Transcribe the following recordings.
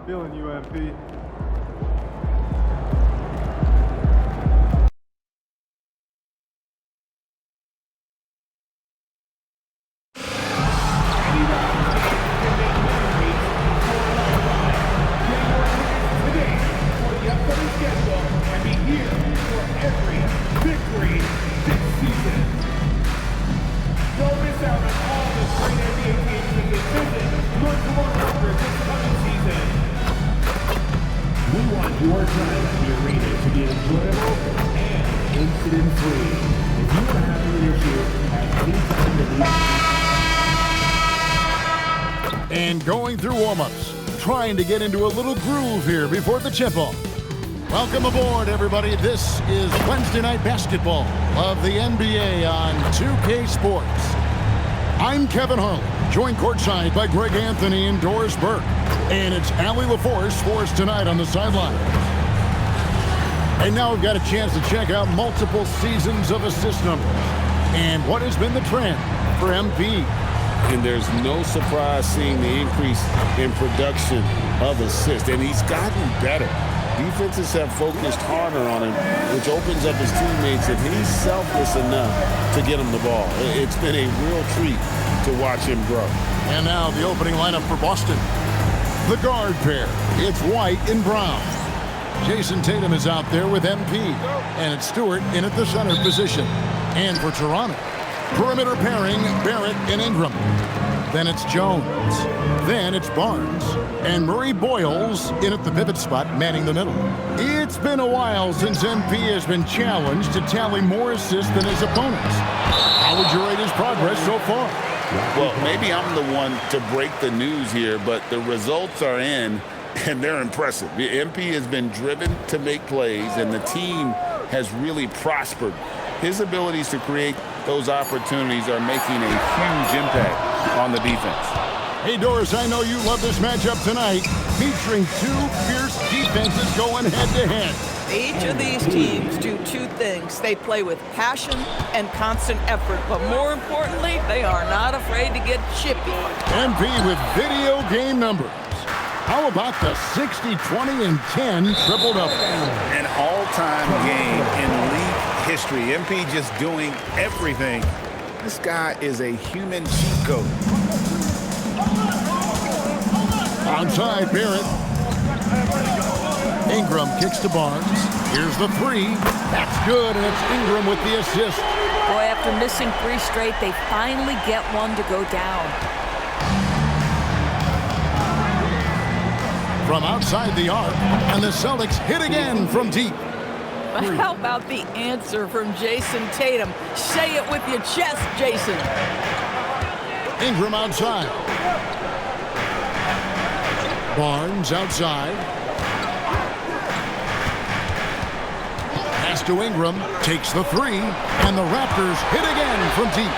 Feeling you, MP. Your time at the arena to be enjoyable and incident-free. If you are happy with your shoe, at any time And going through warm-ups, trying to get into a little groove here before the tip-off. Welcome aboard, everybody. This is Wednesday Night Basketball of the NBA on 2K Sports. I'm Kevin Harlan, joined courtside by Greg Anthony and Doris Burke. And it's Allie LaForce for us tonight on the sideline. And now we've got a chance to check out multiple seasons of assist numbers and what has been the trend for MP. And there's no surprise seeing the increase in production of assists. And he's gotten better. Defenses have focused harder on him, which opens up his teammates, and he's selfless enough to get him the ball. It's been a real treat to watch him grow. And now the opening lineup for Boston. The guard pair, it's White and Brown. Jason Tatum is out there with MP, and it's Stewart in at the center position. And for Toronto, perimeter pairing, Barrett and Ingram. Then it's Jones. Then it's Barnes. And Murray Boyles in at the pivot spot, manning the middle. It's been a while since MP has been challenged to tally more assists than his opponents. How would you rate his progress so far? Well, maybe I'm the one to break the news here, but the results are in, and they're impressive. The MP has been driven to make plays, and the team has really prospered. His abilities to create those opportunities are making a huge impact on the defense. Hey, Doris, I know you love this matchup tonight, featuring two fierce defenses going head-to-head. Each of these teams do two things. They play with passion and constant effort, but more importantly, they are not afraid to get chippy. MP with video game numbers. How about the 60, 20, and 10 triple-double? An all-time game in league history. MP just doing everything. This guy is a human cheat code. Outside, Barrett. Ingram kicks to Barnes. Here's the three. That's good, and it's Ingram with the assist. Boy, after missing 3 straight, they finally get one to go down. From outside the arc, and the Celtics hit again from deep. How about the answer from Jason Tatum? Say it with your chest, Jason. Ingram outside. Barnes outside. Pass to Ingram, takes the three, and the Raptors hit again from deep.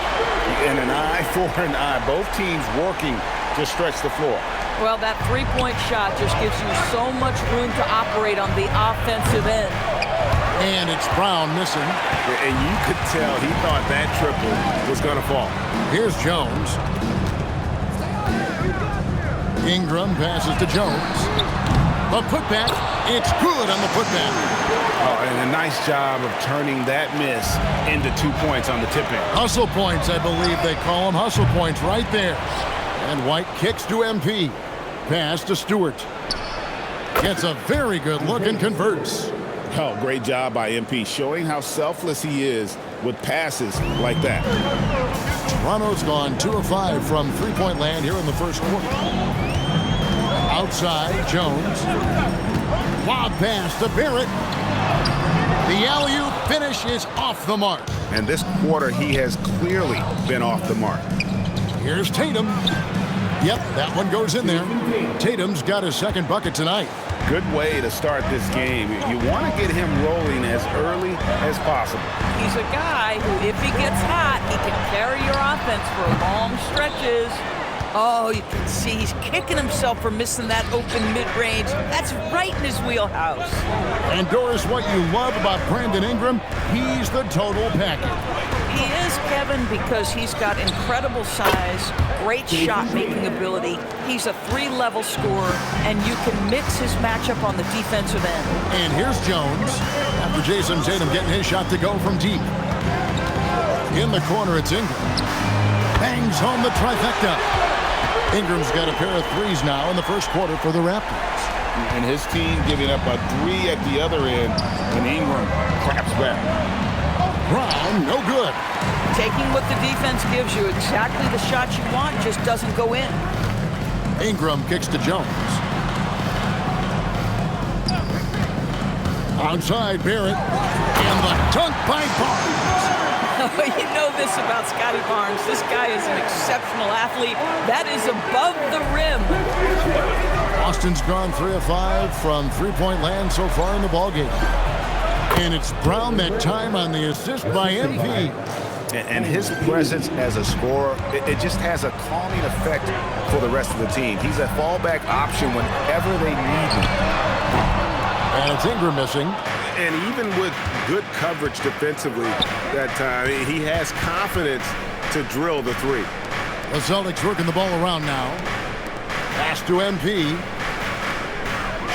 And an eye for an eye. Both teams working to stretch the floor. Well, that three-point shot just gives you so much room to operate on the offensive end. And it's Brown missing. And you could tell he thought that triple was going to fall. Here's Jones. Ingram passes to Jones. A putback. It's good on the putback. Oh, and a nice job of turning that miss into 2 points on the tip-in. Hustle points, I believe they call them. Hustle points right there. And White kicks to MP. Pass to Stewart. Gets a very good look and converts. Oh, great job by MP, showing how selfless he is with passes like that. Toronto's gone 2 of 5 from three-point land here in the first quarter. Outside, Jones. Lob pass to Barrett. The alley-oop finish is off the mark. And this quarter, he has clearly been off the mark. Here's Tatum. Yep, that one goes in there. Tatum's got his second bucket tonight. Good way to start this game. You want to get him rolling as early as possible. He's a guy who, if he gets hot, he can carry your offense for long stretches. Oh, you can see he's kicking himself for missing that open mid-range. That's right in his wheelhouse. And Doris, what you love about Brandon Ingram, he's the total package. He is, Kevin, because he's got incredible size, great shot-making ability. He's a 3-level scorer, and you can mix his matchup on the defensive end. And here's Jones after Jason Tatum getting his shot to go from deep. In the corner, it's Ingram. Bangs home the trifecta. Ingram's got a pair of threes now in the first quarter for the Raptors. And his team giving up a 3 at the other end, and Ingram claps back. Brown, no good. Taking what the defense gives you, exactly the shot you want, just doesn't go in. Ingram kicks to Jones. Outside Barrett. And the dunk by Barnes. You know this about Scotty Barnes. This guy is an exceptional athlete. That is above the rim. Austin's gone 3 of 5 from three-point land so far in the ballgame. And it's Brown that time on the assist by MP. And his presence as a scorer, it just has a calming effect for the rest of the team. He's a fallback option whenever they need him. And it's Ingram missing. And even with good coverage defensively that time, he has confidence to drill the 3. The Celtics working the ball around now. Pass to MP.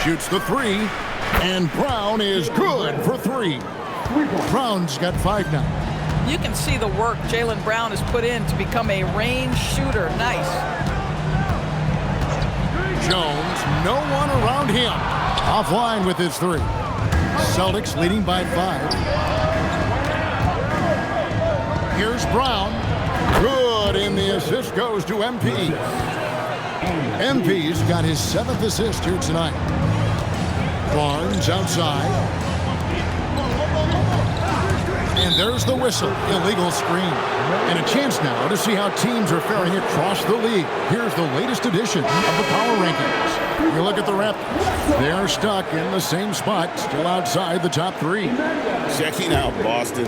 Shoots the 3. And Brown is good for 3. Brown's got 5 now. You can see the work Jaylen Brown has put in to become a range shooter. Nice. Jones, no one around him. Offline with his 3. Celtics leading by 5. Here's Brown. Good, and the assist goes to MP. MP's got his 7th assist here tonight. Barnes outside. And there's the whistle. Illegal screen. And a chance now to see how teams are faring across the league. Here's the latest edition of the Power Rankings. You look at the Raptors. They're stuck in the same spot, still outside the top 3. Checking out Boston.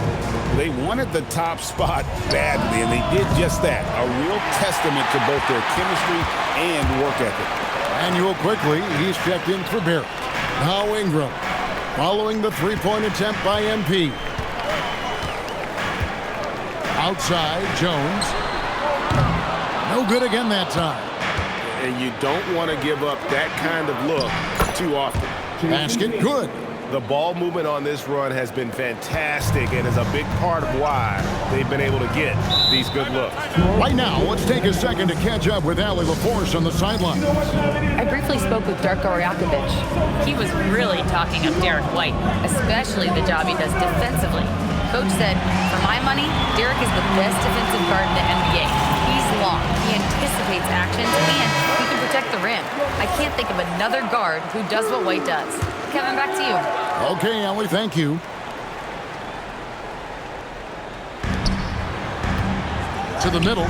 They wanted the top spot badly, and they did just that. A real testament to both their chemistry and work ethic. Manuel quickly, he's checked in for Barrett. Now Ingram, following the 3-point attempt by MP. Outside, Jones. No good again that time. And you don't want to give up that kind of look too often. Basket, good. The ball movement on this run has been fantastic and is a big part of why they've been able to get these good looks. Right now, let's take a second to catch up with Allie LaForce on the sideline. I briefly spoke with Darko Rajakovic. He was really talking up Derek White, especially the job he does defensively. Coach said, for my money, Derek is the best defensive guard in the NBA. He's long, he anticipates actions, and he can protect the rim. I can't think of another guard who does what White does. Kevin, back to you. Okay, Allie, thank you. To the middle.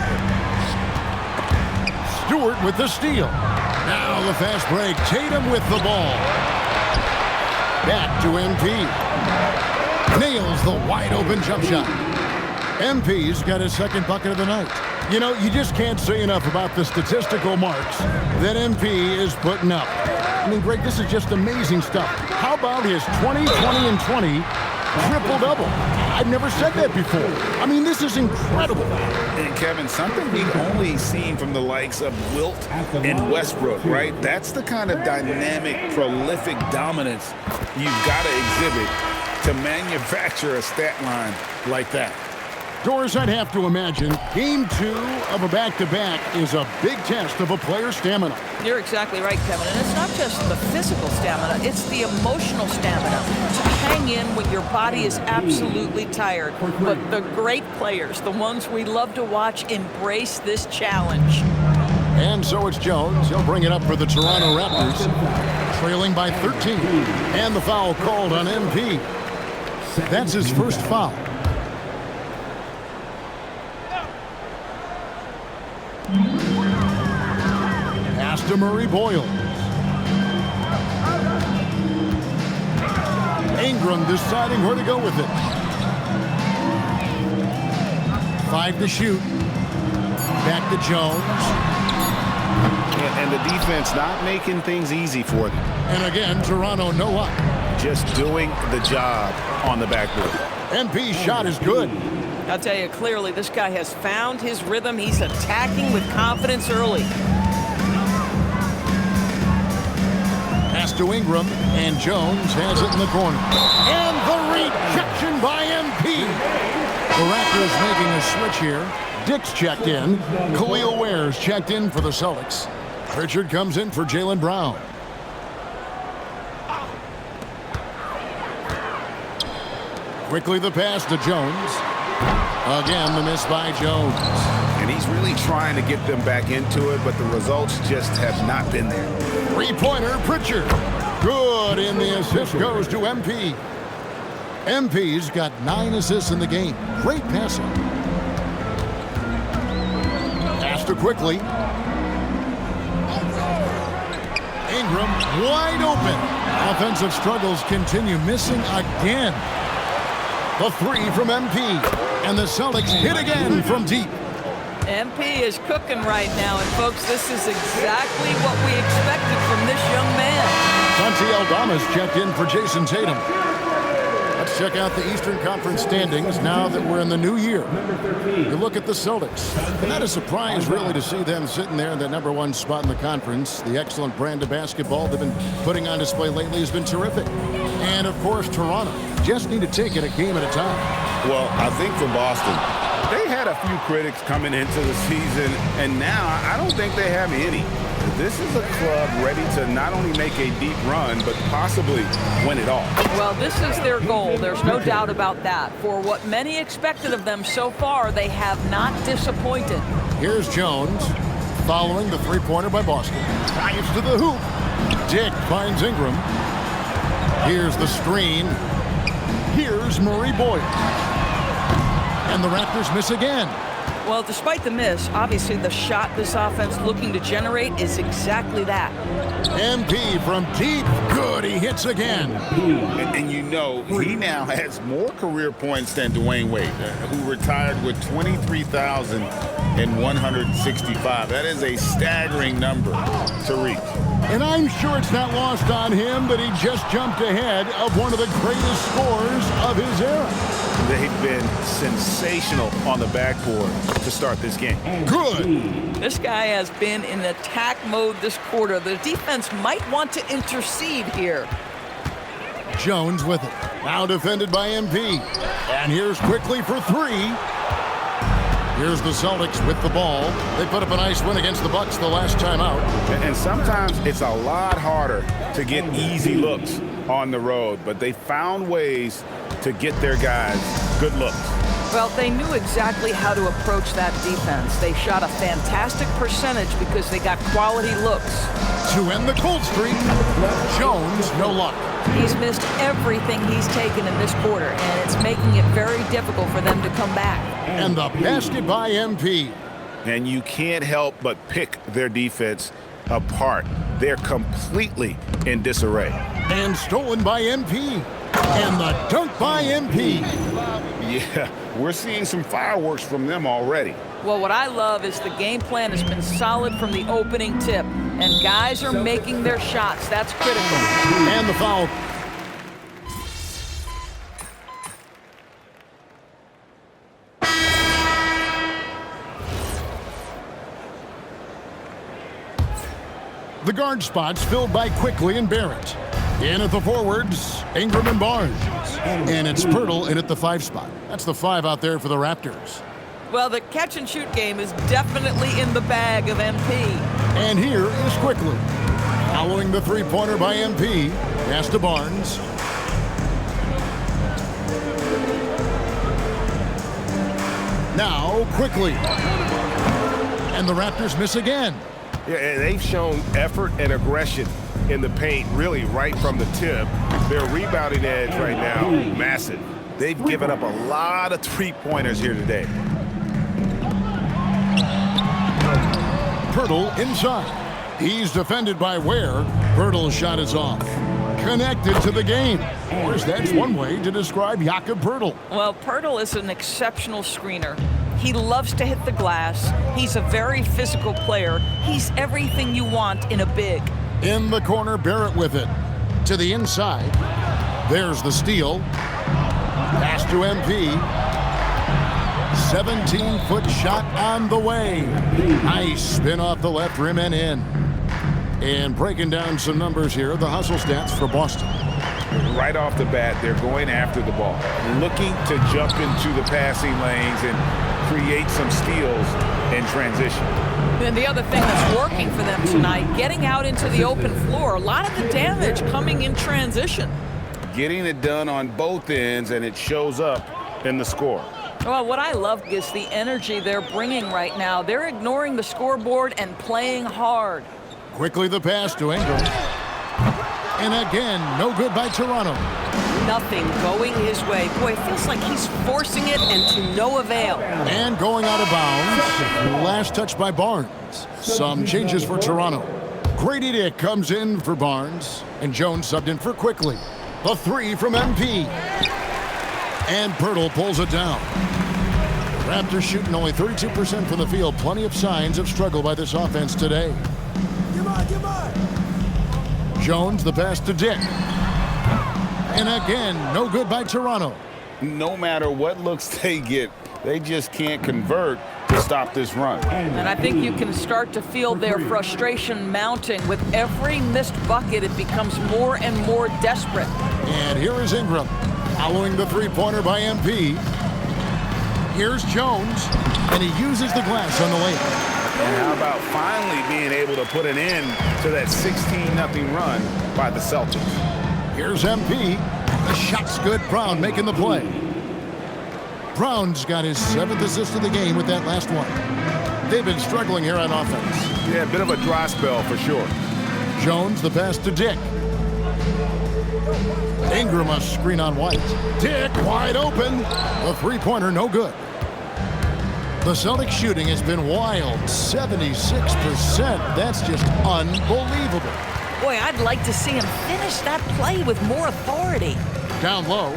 Stewart with the steal. Now the fast break. Tatum with the ball. Back to MP. Nails the wide-open jump shot. MP's got his 2nd bucket of the night. You know, you just can't say enough about the statistical marks that MP is putting up. I mean, Greg, this is just amazing stuff. How about his 20, 20, and 20 triple-double? I've never said that before. I mean, this is incredible. And Kevin, something we've only seen from the likes of Wilt and Westbrook, right? That's the kind of dynamic, prolific dominance you've got to exhibit to manufacture a stat line like that. Doris, I'd have to imagine game 2 of a back-to-back is a big test of a player's stamina. You're exactly right, Kevin. And it's not just the physical stamina, it's the emotional stamina to hang in when your body is absolutely tired. But the great players, the ones we love to watch, embrace this challenge. And so it's Jones. He'll bring it up for the Toronto Raptors, trailing by 13. And the foul called on MP. That's his first foul. Pass to Murray Boyle. Ingram deciding where to go with it. 5 to shoot. Back to Jones. And the defense not making things easy for them. And again, Toronto no up. Just doing the job on the backboard. MP's shot is good. I'll tell you clearly, this guy has found his rhythm. He's attacking with confidence early. Pass to Ingram, and Jones has it in the corner. And the rejection by MP. The Raptors making a switch here. Dick's checked in. Khalil Ware's checked in for the Celtics. Pritchard comes in for Jaylen Brown. Quickly the pass to Jones. Again, the miss by Jones. And he's really trying to get them back into it, but the results just have not been there. Three-pointer, Pritchard. Good, and the assist goes to MP. MP's got 9 assists in the game. Great passing. Pass to Quickly. Ingram wide open. Offensive struggles continue, missing again. The three from MP. And the Celtics hit again from deep. MP is cooking right now, and folks, this is exactly what we expected from this young man. Santi Aldama's checked in for Jason Tatum. Let's check out the Eastern Conference standings now that we're in the new year. You look at the Celtics. Not a surprise, really, to see them sitting there in the #1 spot in the conference. The excellent brand of basketball they've been putting on display lately has been terrific. And, of course, Toronto. Just need to take it a game at a time. Well, I think for Boston, They had a few critics coming into the season, and now I don't think they have any. This is a club ready to not only make a deep run, but possibly win it all. Well, this is their goal. There's no doubt about that. For what many expected of them so far, they have not disappointed. Here's Jones following the three-pointer by Boston. Drives to the hoop. Dick finds Ingram. Here's the screen. Here's Murray Boyd. And the Raptors miss again. Well, despite the miss, obviously the shot this offense looking to generate is exactly that. MP from deep. Good, he hits again. and you know, he now has more career points than Dwayne Wade, who retired with 23,165. That is a staggering number to reach. And I'm sure it's not lost on him that he just jumped ahead of one of the greatest scorers of his era. They've been sensational on the backboard to start this game. Good. This guy has been in attack mode this quarter. The defense might want to intercede here. Jones with it. Now defended by MP. And here's Quickly for three. Here's the Celtics with the ball. They put up a nice win against the Bucks the last time out. And sometimes it's a lot harder to get easy looks on the road, but they found ways to get their guys good looks. Well, they knew exactly how to approach that defense. They shot a fantastic percentage because they got quality looks. To end the cold streak, Jones, no luck. He's missed everything he's taken in this quarter, and it's making it very difficult for them to come back. And the basket by MP. And you can't help but pick their defense apart. They're completely in disarray. And stolen by MP. And the dunk by MP. Yeah, we're seeing some fireworks from them already. Well, what I love is the game plan has been solid from the opening tip, and guys are making their shots. That's critical. And the foul. The guard spots filled by Quickly and Barrett. In at the forwards, Ingram and Barnes. And it's Pirtle in at the 5 spot. That's the 5 out there for the Raptors. Well, the catch-and-shoot game is definitely in the bag of MP. And here is Quickly. Following the three-pointer by MP. Pass to Barnes. Now Quickly. And the Raptors miss again. Yeah, and they've shown effort and aggression in the paint, really right from the tip. Their rebounding edge right now, massive. They've given up a lot of three-pointers here today. Pirtle inside. He's defended by Ware. Pirtle's shot is off. Connected to the game. Of course, that's one way to describe Jakob Pirtle. Well, Pirtle is an exceptional screener. He loves to hit the glass. He's a very physical player. He's everything you want in a big. In the corner, Barrett with it. To the inside. There's the steal. Pass to MP. 17-foot shot on the way. Nice spin off the left rim and in. And breaking down some numbers here, the hustle stats for Boston. Right off the bat, they're going after the ball, looking to jump into the passing lanes and create some steals in transition. And the other thing that's working for them tonight, getting out into the open floor. A lot of the damage coming in transition. Getting it done on both ends, and it shows up in the score. Well, what I love is the energy they're bringing right now. They're ignoring the scoreboard and playing hard. Quickly the pass to Ingram. And again, no good by Toronto. Nothing going his way. Boy, it feels like he's forcing it and to no avail. And going out of bounds. Last touch by Barnes. Some changes for Toronto. Grady Dick comes in for Barnes. And Jones subbed in for Quickly. A three from MP. And Pirtle pulls it down. Raptors shooting only 32% from the field. Plenty of signs of struggle by this offense today. Jones, the pass to Dick. And again, no good by Toronto. No matter what looks they get, they just can't convert to stop this run. And I think you can start to feel their frustration mounting. With every missed bucket, it becomes more and more desperate. And here is Ingram, following the three-pointer by MP. Here's Jones, and he uses the glass on the layup. And how about finally being able to put an end to that 16-0 run by the Celtics? Here's MP. The shot's good. Brown making the play. Brown's got his 7th assist of the game with that last one. They've been struggling here on offense. Yeah, a bit of a dry spell for sure. Jones, the pass to Dick. Ingram a screen on White. Dick wide open. The three-pointer no good. The Celtics shooting has been wild, 76%. That's just unbelievable. Boy, I'd like to see him finish that play with more authority. Down low.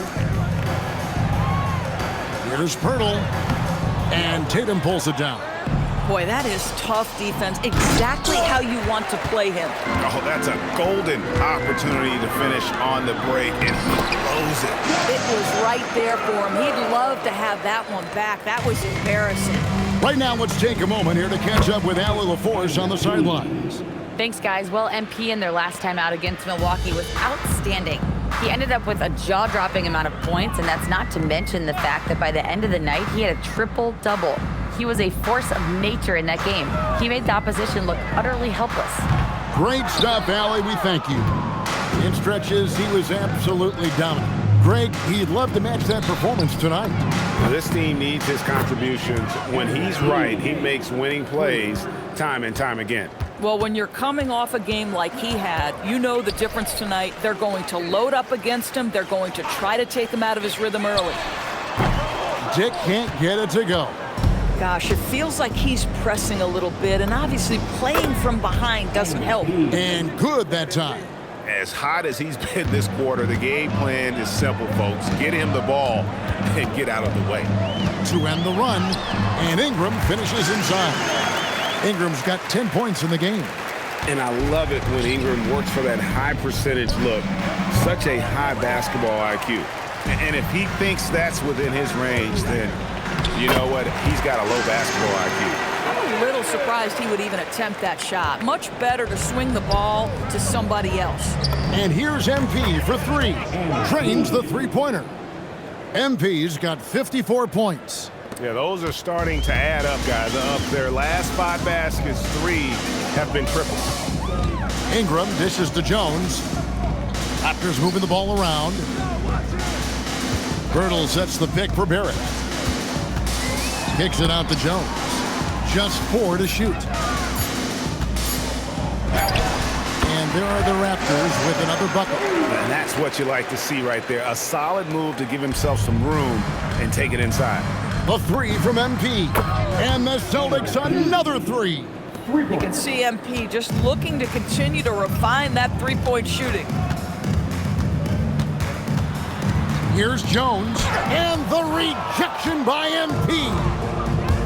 Here's Pirtle. And Tatum pulls it down. Boy, that is tough defense. Exactly how you want to play him. Oh, that's a golden opportunity to finish on the break, and he blows it. It was right there for him. He'd love to have that one back. That was embarrassing. Right now, let's take a moment here to catch up with Allie LaForce on the sidelines. Thanks, guys. Well, MP in their last time out against Milwaukee was outstanding. He ended up with a jaw-dropping amount of points, and that's not to mention the fact that by the end of the night, he had a triple-double. He was a force of nature in that game. He made the opposition look utterly helpless. Great stuff, Allie. We thank you. In stretches, he was absolutely dominant. Greg, he'd love to match that performance tonight. Now, this team needs his contributions. When he's right, he makes winning plays time and time again. Well, when you're coming off a game like he had, you know the difference tonight. They're going to load up against him. They're going to try to take him out of his rhythm early. Dick can't get it to go. Gosh, it feels like he's pressing a little bit, and obviously playing from behind doesn't help. And good that time. As hot as he's been this quarter, the game plan is simple, folks. Get him the ball and get out of the way. To end the run, and Ingram finishes inside. Ingram's got 10 points in the game. And I love it when Ingram works for that high percentage look. Such a high basketball IQ. And if he thinks that's within his range, then you know what? He's got a low basketball IQ. I'm a little surprised he would even attempt that shot. Much better to swing the ball to somebody else. And here's MP for three. Drains the three-pointer. MP's got 54 points. Yeah, those are starting to add up, guys. Of their last 5 baskets, 3 have been triples. Ingram dishes to Jones. Raptors moving the ball around. Birtle sets the pick for Barrett. Kicks it out to Jones. Just 4 to shoot. And there are the Raptors with another bucket. And that's what you like to see right there. A solid move to give himself some room and take it inside. A three from MP. And the Celtics another three. You can see MP just looking to continue to refine that three-point shooting. Here's Jones. And the rejection by MP.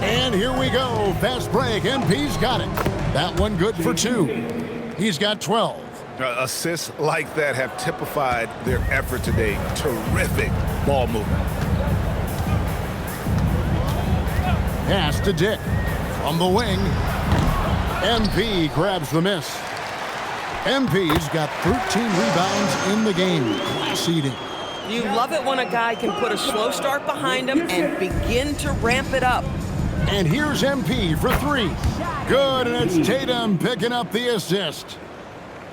And here we go. Fast break. MP's got it. That one good for 2. He's got 12. Assists like that have typified their effort today. Terrific ball movement. Pass to Dick. From the wing, MP grabs the miss. MP's got 13 rebounds in the game. Class eating. You love it when a guy can put a slow start behind him and begin to ramp it up. And here's MP for three. Good, and it's Tatum picking up the assist.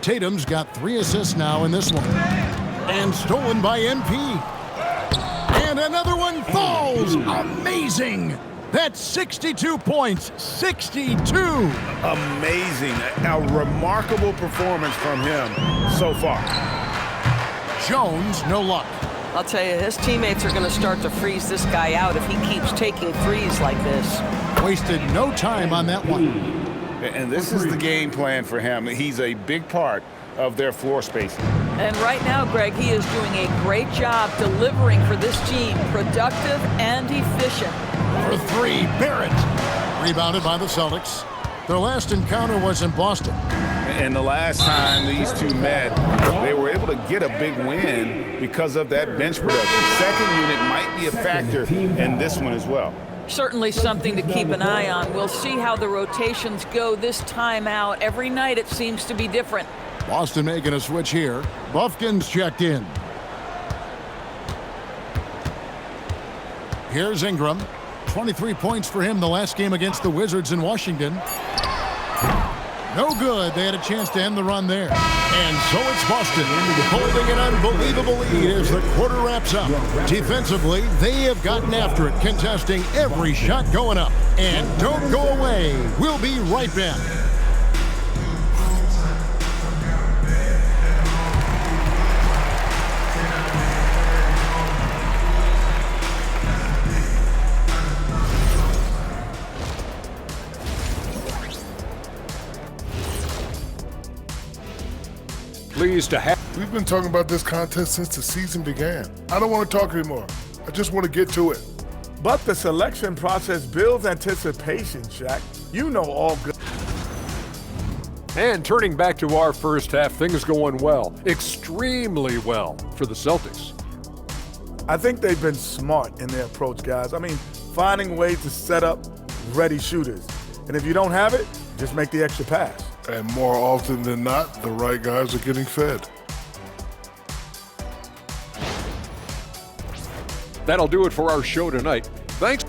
Tatum's got 3 assists now in this one. And stolen by MP. And another one falls. Amazing. That's 62 points. 62. Amazing. A remarkable performance from him so far. Jones, no luck. I'll tell you, his teammates are going to start to freeze this guy out if he keeps taking threes like this. Wasted no time on that one. And this is the game plan for him. He's a big part of their floor spacing. And right now, Greg, he is doing a great job delivering for this team, productive and efficient. For three, Barrett. Rebounded by the Celtics. Their last encounter was in Boston. And the last time these two met, they were able to get a big win because of that bench production. Second unit might be a factor in this one as well. Certainly something to keep an eye on. We'll see how the rotations go this time out. Every night it seems to be different. Boston making a switch here. Buffkin's checked in. Here's Ingram. 23 points for him the last game against the Wizards in Washington. No good. They had a chance to end the run there. And so it's Boston holding an unbelievable lead as the quarter wraps up. Defensively, they have gotten after it, contesting every shot going up. And don't go away. We'll be right back. Pleased to have. We've been talking about this contest since the season began. I don't want to talk anymore. I just want to get to it. But the selection process builds anticipation, Shaq. You know all good. And turning back to our first half, things going well, extremely well for the Celtics. I think they've been smart in their approach, guys. I mean, finding ways to set up ready shooters. And if you don't have it, just make the extra pass. And more often than not, the right guys are getting fed. That'll do it for our show tonight. Thanks.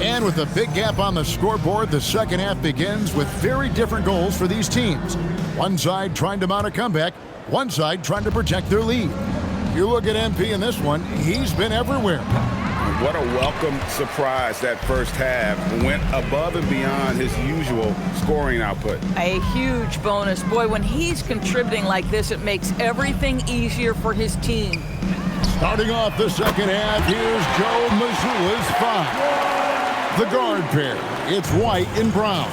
And with a big gap on the scoreboard, the second half begins with very different goals for these teams. One side trying to mount a comeback, one side trying to protect their lead. You look at MP in this one, he's been everywhere. What a welcome surprise that first half. Went above and beyond his usual scoring output. A huge bonus. Boy, when he's contributing like this, it makes everything easier for his team. Starting off the second half, here's Joe Mazzulla's five. The guard pair, it's White and Brown.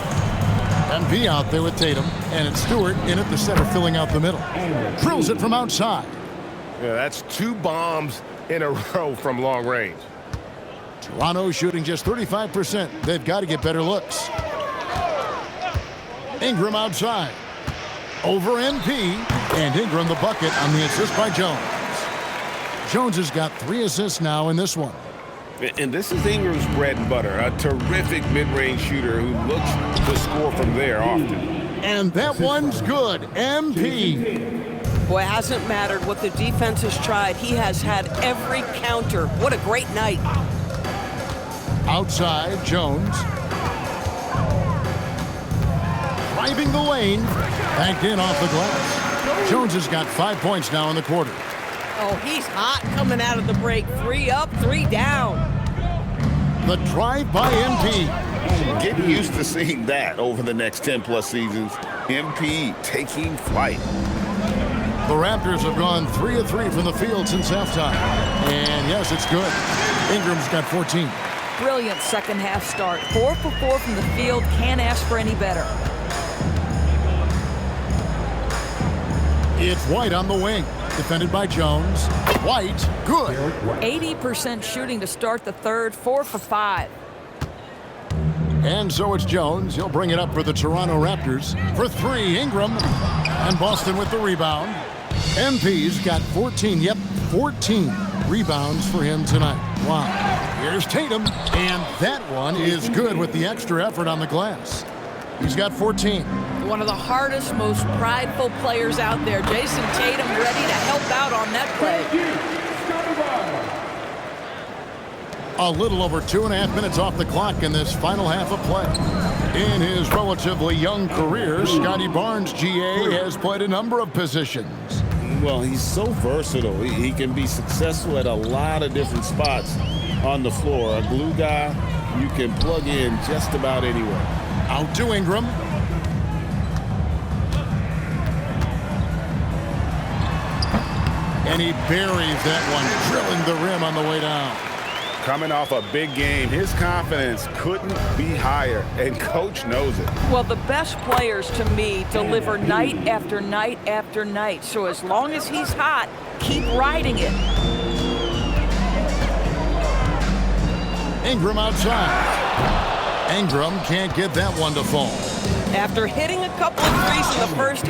MP out there with Tatum, and it's Stewart in at the center filling out the middle. Drills it from outside. Yeah, that's 2 bombs in a row from long range. Toronto shooting just 35%. They've got to get better looks. Ingram outside. Over MP. And Ingram the bucket on the assist by Jones. Jones has got 3 assists now in this one. And this is Ingram's bread and butter. A terrific mid-range shooter who looks to score from there often. And that one's good. MP. Boy, it hasn't mattered what the defense has tried. He has had every counter. What a great night. Outside, Jones. Driving the lane. Banked in off the glass. Jones has got 5 points now in the quarter. Oh, he's hot coming out of the break. 3 up, 3 down. The drive by MP. Get used to seeing that over the next 10-plus seasons. MP taking flight. The Raptors have gone 3 of 3 from the field since halftime. And yes, it's good. Ingram's got 14. Brilliant second half start. 4 for 4 from the field. Can't ask for any better. It's White on the wing. Defended by Jones. White, good. 80% shooting to start the third. 4 for 5. And so it's Jones. He'll bring it up for the Toronto Raptors. For 3, Ingram. And Boston with the rebound. MP's got 14, 14 rebounds for him tonight. Wow. Here's Tatum, and that one is good with the extra effort on the glass. He's got 14. One of the hardest, most prideful players out there. Jason Tatum ready to help out on that play. A little over 2.5 minutes off the clock in this final half of play. In his relatively young career, Scotty Barnes, GA, has played a number of positions. Well, he's so versatile. He can be successful at a lot of different spots on the floor. A glue guy you can plug in just about anywhere. Out to Ingram. And he buries that one, drilling the rim on the way down. Coming off a big game, his confidence couldn't be higher, and coach knows it. Well, the best players to me deliver night after night after night. So as long as he's hot, keep riding it. Ingram outside. Ingram can't get that one to fall. After hitting a couple of threes in the first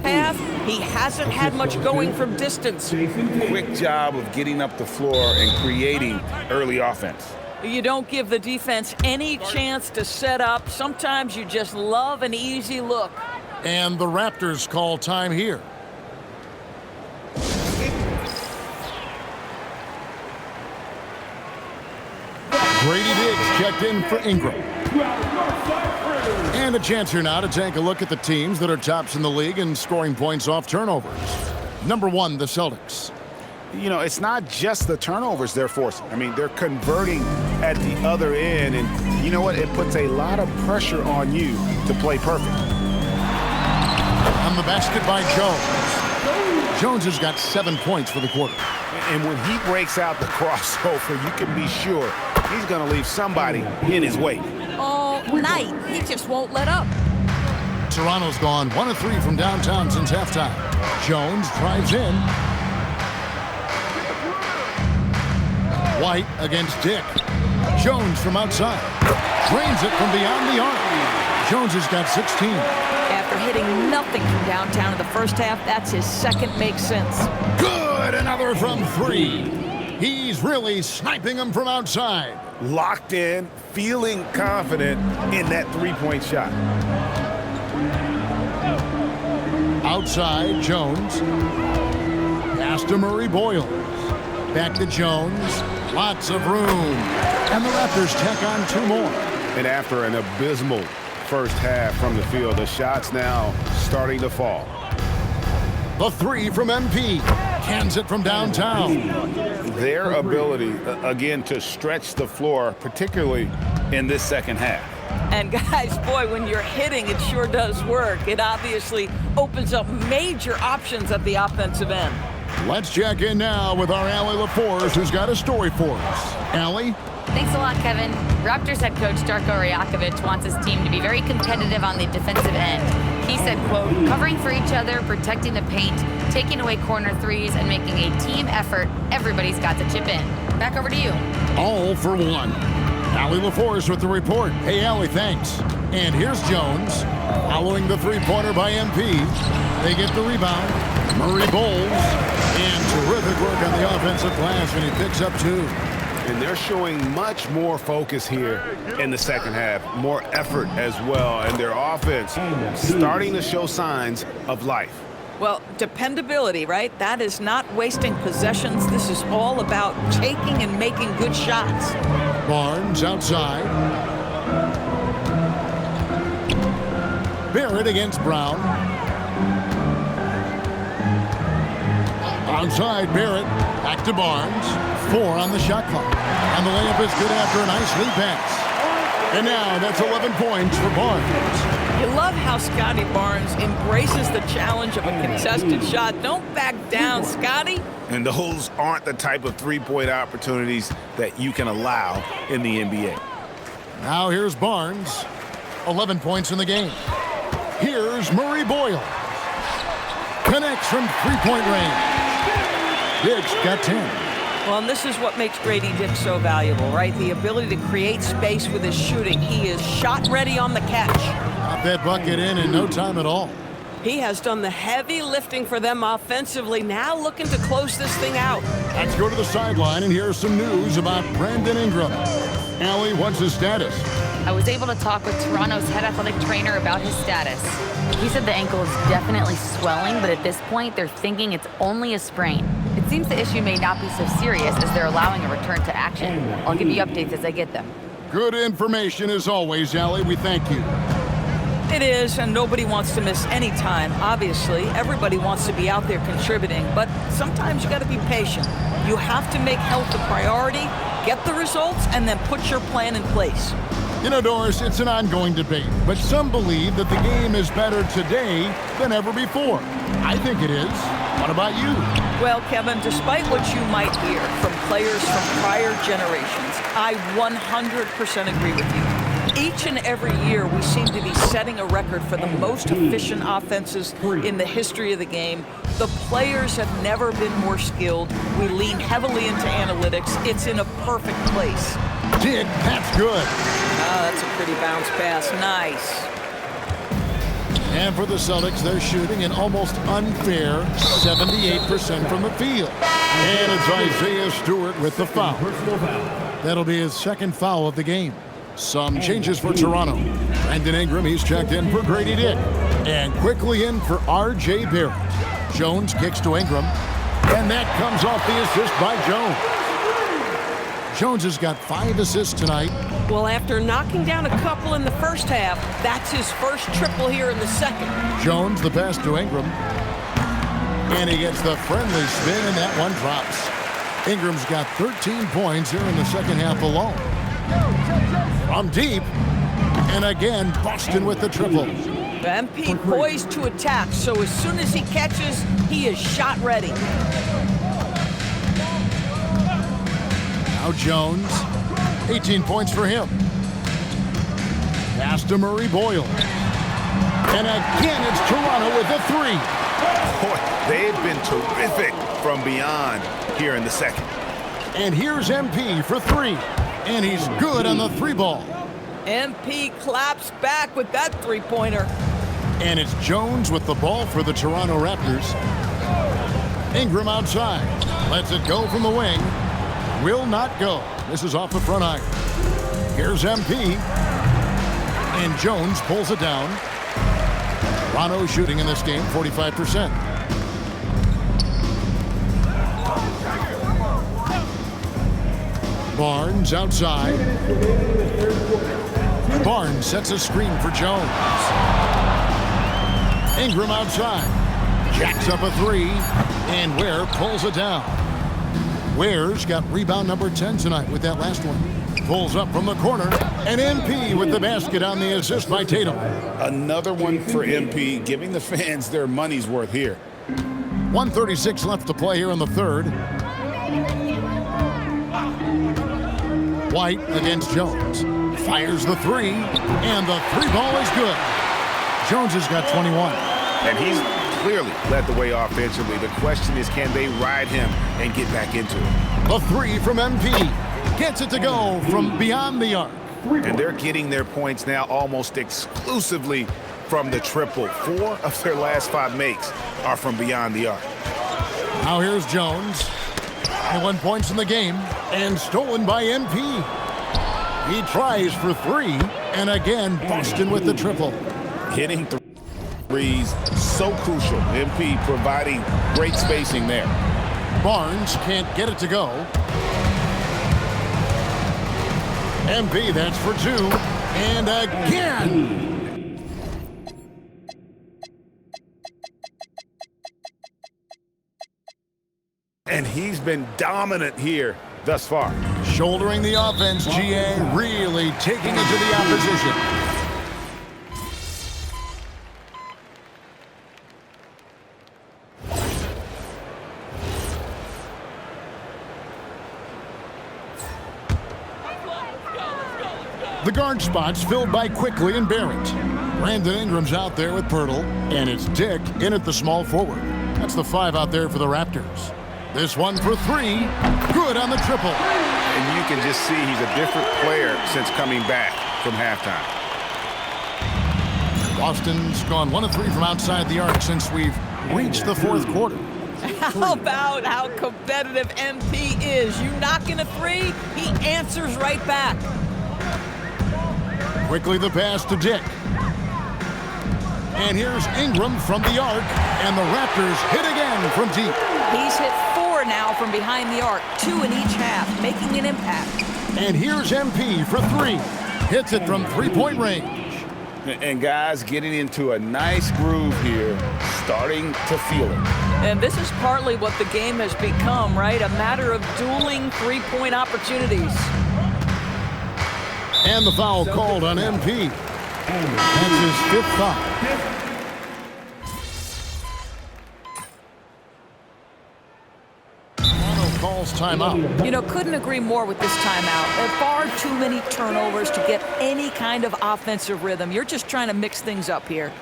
half, he hasn't had much going from distance. Quick job of getting up the floor and creating early offense. You don't give the defense any chance to set up. Sometimes you just love an easy look. And the Raptors call time here. Grady Diggs checked in for Ingram. And a chance here now to take a look at the teams that are tops in the league in scoring points off turnovers. Number 1, the Celtics. You know, it's not just the turnovers they're forcing. I mean, they're converting at the other end, and you know what? It puts a lot of pressure on you to play perfect. On the basket by Jones. Jones has got 7 points for the quarter. And when he breaks out the crossover, you can be sure he's going to leave somebody in his wake. All night, he just won't let up. Toronto's gone 1 of 3 from downtown since halftime. Jones drives in. White against Dick. Jones from outside. Drains it from beyond the arc. Jones has got 16. After hitting nothing from downtown in the first half, that's his second makes sense. Good, another from 3. He's really sniping them from outside. Locked in, feeling confident in that three-point shot. Outside, Jones. Pass to Murray Boyles. Back to Jones. Lots of room. And the Raptors tack on 2 more. And after an abysmal first half from the field, the shots now starting to fall. The 3 from MP. Cans it from downtown. Their ability, again, to stretch the floor, particularly in this second half. And guys, boy, when you're hitting, it sure does work. It obviously opens up major options at the offensive end. Let's check in now with our Allie LaForce, who's got a story for us. Allie? Thanks a lot, Kevin. Raptors head coach Darko Rajakovic wants his team to be very competitive on the defensive end. He said, quote, covering for each other, protecting the paint, taking away corner threes, and making a team effort. Everybody's got to chip in. Back over to you. All for 1. Allie LaForce with the report. Hey, Allie, thanks. And here's Jones. Following the three-pointer by MP. They get the rebound. Murray Boyles. And terrific work on the offensive glass, and he picks up 2. And they're showing much more focus here in the second half. More effort as well. And their offense starting to show signs of life. Well, dependability, right? That is not wasting possessions. This is all about taking and making good shots. Barnes outside. Barrett against Brown. Outside Barrett. Back to Barnes. 4 on the shot clock. And the layup is good after a nice lead pass. And now that's 11 points for Barnes. You love how Scotty Barnes embraces the challenge of a contested shot. Don't back down, Scotty. And those aren't the type of three-point opportunities that you can allow in the NBA. Now here's Barnes. 11 points in the game. Here's Murray Boyles. Connects from three-point range. Diggs got 10. Well, and this is what makes Grady Dick so valuable, right? The ability to create space with his shooting. He is shot ready on the catch. Got that bucket in no time at all. He has done the heavy lifting for them offensively, now looking to close this thing out. Let's go to the sideline and hear some news about Brandon Ingram. Allie, what's his status? I was able to talk with Toronto's head athletic trainer about his status. He said the ankle is definitely swelling, but at this point, they're thinking it's only a sprain. It seems the issue may not be so serious as they're allowing a return to action. I'll give you updates as I get them. Good information as always, Allie. We thank you. It is, and nobody wants to miss any time. Obviously, everybody wants to be out there contributing, but sometimes you got to be patient. You have to make health a priority, get the results, and then put your plan in place. You know, Doris, it's an ongoing debate, but some believe that the game is better today than ever before. I think it is. What about you? Well, Kevin, despite what you might hear from players from prior generations, I 100% agree with you. Each and every year, we seem to be setting a record for the most efficient offenses in the history of the game. The players have never been more skilled. We lean heavily into analytics. It's in a perfect place. Dick, that's good. That's a pretty bounce pass. Nice. And for the Celtics, they're shooting an almost unfair 78% from the field. And it's Isaiah Stewart with the foul. That'll be his second foul of the game. Some changes for Toronto. Brandon Ingram, he's checked in for Grady Dick. And quickly in for R.J. Barrett. Jones kicks to Ingram. And that comes off the assist by Jones. Jones has got 5 assists tonight. Well, after knocking down a couple in the first half, that's his first triple here in the second. Jones, the pass to Ingram. And he gets the friendly spin, and that one drops. Ingram's got 13 points here in the second half alone. From deep, and again, Boston with the triple. MP poised to attack, so as soon as he catches, he is shot ready. Now Jones, 18 points for him. Pass to Murray Boyle. And again, it's Toronto with the 3. Boy, they've been terrific from beyond here in the second. And here's MP for 3. And he's good on the 3 ball. MP claps back with that 3-pointer. And it's Jones with the ball for the Toronto Raptors. Ingram outside. Lets it go from the wing. Will not go. This is off the front iron. Here's MP. And Jones pulls it down. Toronto shooting in this game 45%. Barnes outside. Barnes sets a screen for Jones. Ingram outside. Jacks up a 3. And Ware pulls it down. Ware's got rebound number 10 tonight with that last one. Pulls up from the corner. And MP with the basket on the assist by Tatum. Another one for MP, giving the fans their money's worth here. 1:36 left to play here in the third. White against Jones. Fires the 3. And the 3 ball is good. Jones has got 21. And he's clearly led the way offensively. The question is, can they ride him and get back into it? The 3 from MP. Gets it to go from beyond the arc. And they're getting their points now almost exclusively from the triple. 4 of their last 5 makes are from beyond the arc. Now here's Jones. 21 points in the game and stolen by MP. He tries for 3. And again, Boston with the triple. Hitting threes, so crucial. MP providing great spacing there. Barnes can't get it to go. MP, that's for 2. And again. And he's been dominant here thus far. Shouldering the offense, GA really taking it to the opposition. The guard spots filled by Quickly and Barrett. Brandon Ingram's out there with Pirtle, and it's Dick in at the small forward. That's the 5 out there for the Raptors. This one for 3. Good on the triple. And you can just see he's a different player since coming back from halftime. Boston's gone 1 of 3 from outside the arc since we've reached the fourth quarter. How about how competitive MP is? You knock in a 3, he answers right back. Quickly the pass to Dick. And here's Ingram from the arc, and the Raptors hit again from deep. He's hit 4 now from behind the arc, 2 in each half, making an impact. And here's MP for 3. Hits it from three-point range. And guys getting into a nice groove here, starting to feel it. And this is partly what the game has become, right? A matter of dueling three-point opportunities. And the foul called on MP. That's his 5th foul. Calls timeout. You know, couldn't agree more with this timeout. There are far too many turnovers to get any kind of offensive rhythm. You're just trying to mix things up here.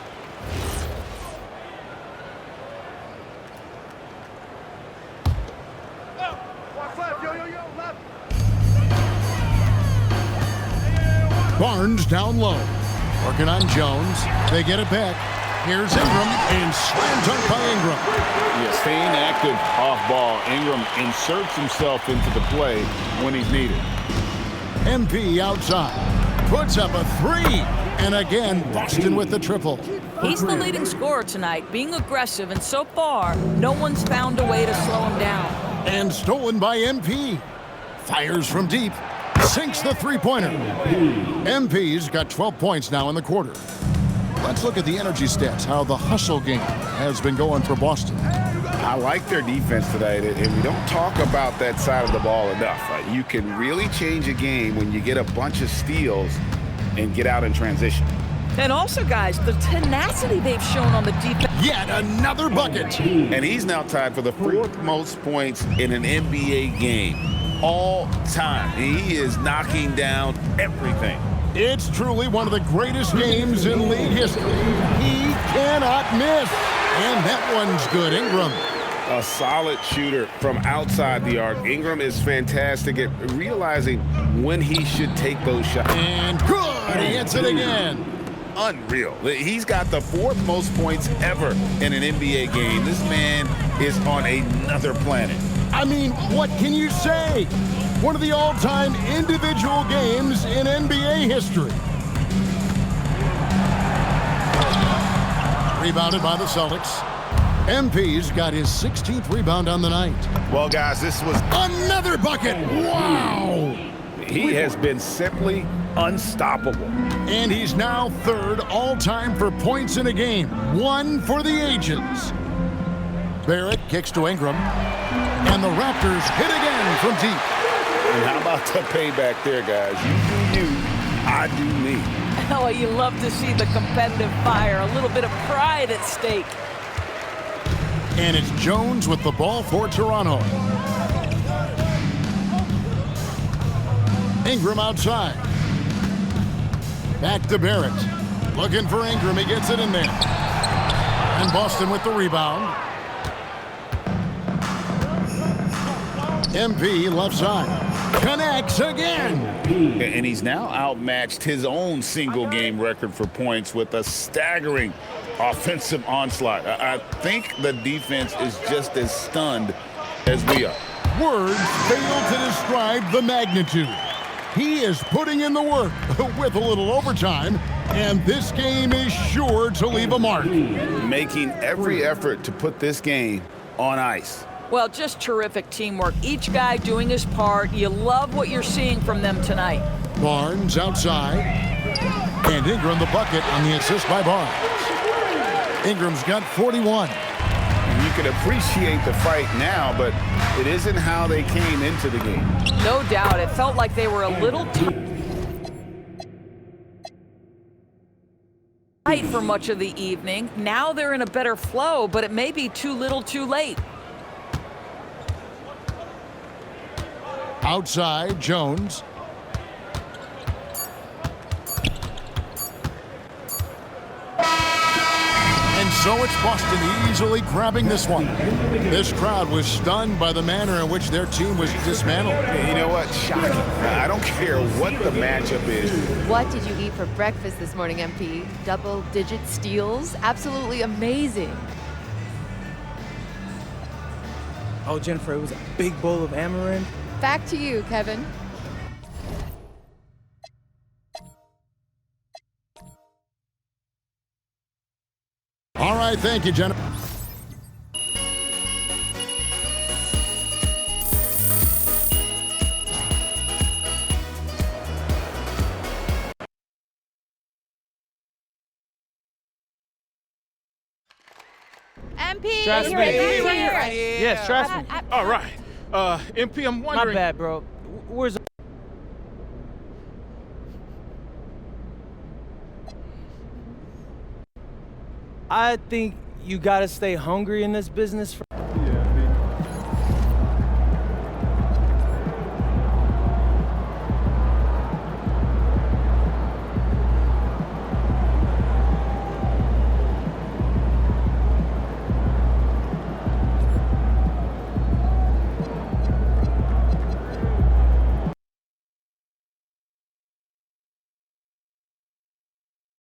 Barnes down low. Working on Jones. They get it back. Here's Ingram, and slam dunk by Ingram. Yeah, staying active off ball. Ingram inserts himself into the play when he's needed. MP outside. Puts up a 3. And again, Boston with the triple. He's the leading scorer tonight, being aggressive, and so far, no one's found a way to slow him down. And stolen by MP. Fires from deep. Sinks the three-pointer. MP's got 12 points now in the quarter. Let's look at the energy stats, how the hustle game has been going for Boston. I like their defense tonight, and we don't talk about that side of the ball enough. You can really change a game when you get a bunch of steals and get out in transition. And also, guys, the tenacity they've shown on the defense. Yet another bucket. And he's now tied for the 4th most points in an NBA game all time. He is knocking down everything. It's truly one of the greatest games in league history. He cannot miss. And that one's good. Ingram. A solid shooter from outside the arc. Ingram is fantastic at realizing when he should take those shots. And good. He hits it again. Unreal. He's got the 4th most points ever in an NBA game. This man is on another planet. I mean, what can you say? One of the all-time individual games in NBA history. Rebounded by the Celtics. MP's got his 16th rebound on the night. Well, guys, this was another bucket. Wow! He has been simply unstoppable. And he's now 3rd all-time for points in a game. 1 for the ages. Barrett kicks to Ingram. And the Raptors hit again from deep. And how about the payback there, guys? You do you, I do me. Oh, you love to see the competitive fire, a little bit of pride at stake. And it's Jones with the ball for Toronto. Ingram outside. Back to Barrett. Looking for Ingram. He gets it in there. And Boston with the rebound. MP left side. Connects again. And he's now outmatched his own single game record for points with a staggering offensive onslaught. I think the defense is just as stunned as we are. Words fail to describe the magnitude. He is putting in the work with a little overtime, and this game is sure to leave a mark. Making every effort to put this game on ice. Well, just terrific teamwork. Each guy doing his part. You love what you're seeing from them tonight. Barnes outside. And Ingram the bucket on the assist by Barnes. Ingram's got 41. And you can appreciate the fight now, but it isn't how they came into the game. No doubt. It felt like they were a little tight for much of the evening. Now they're in a better flow, but it may be too little too late. Outside, Jones. And So it's Boston easily grabbing this one. This crowd was stunned by the manner in which their team was dismantled. You know what? Shocking. I don't care what the matchup is. What did you eat for breakfast this morning, MP? Double-digit steals? Absolutely amazing. Oh, Jennifer, it was a big bowl of amaranth. Back to you, Kevin. All right, thank you, Jennifer. MP, Trust you're me. here. Yes, trust me. All right. MP, I'm My wondering. bad, bro. Where's... I think you gotta stay hungry in this business.